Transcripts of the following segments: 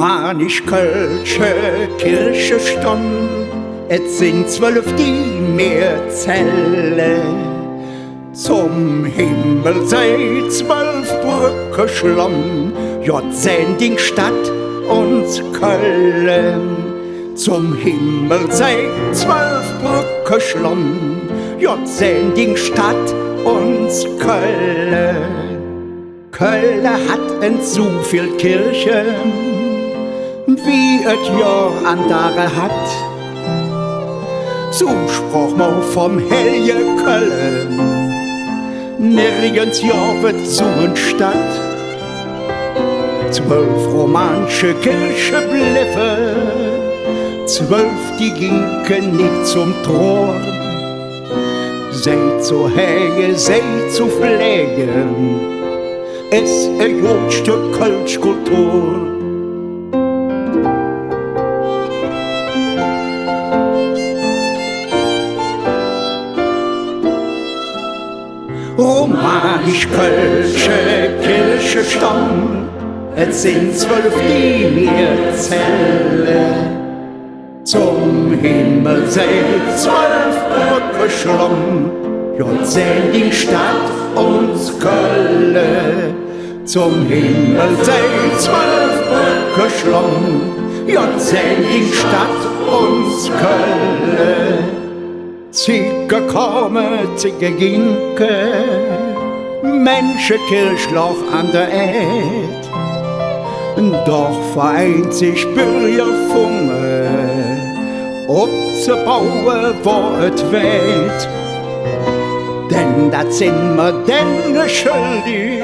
Romanisch-Kölsche Kirche stund, et sind 12 die Meerzelle. Zum Himmel sei 12 Brücke schlomm, jod Sending Stadt und Köln. Zum Himmel sei 12 Brücke schlomm, jod Sending Stadt und Köln. Köln hat en zu viel Kirchen, wie et Jahr andare hat. So sprach man vom helge Köln, nirgends Jahr wird so en Stadt. 12 romanische Kirche bliffe, 12 die ginken nicht zum Tor. Seid zu hege, seid zu pflegen, es erjodste Kölschkultur. Romanisch-Kölsche Kirche stamm, et sind 12 die Meerzelle. Zum Himmel seid 12 Brücke schlomm, jod Sending Stadt und Köln. Zum Himmel seid 12 Brücke schlomm, jod Sending Stadt und Köln. Zige komme, Zige ginke, Menschenkirchloch an der Erd. Doch vereint sich Bürgerfunge, abzubauen, wo et weht. Denn dat sind wir denn schuldig,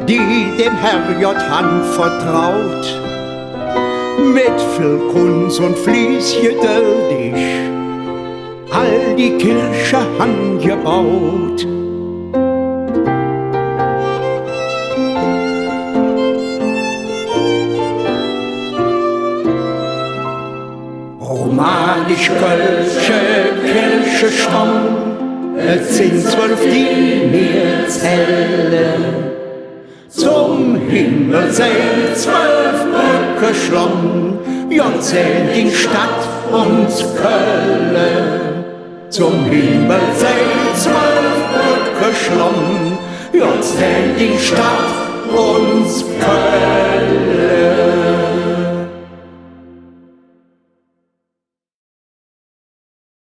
die dem Herrgott Hand vertraut. Mit viel Kunst und Fließ geduldig, all die Kirche angebaut. Romanisch-Kölsche Kirche stamm, et sind 12 die Meerzelle. Zum Himmel seid 12 Brücke schlomm, jod Sending Stadt und Köln. Zum Himmel seid 12 Brücke schlomm, jod Sending Stadt und Köln.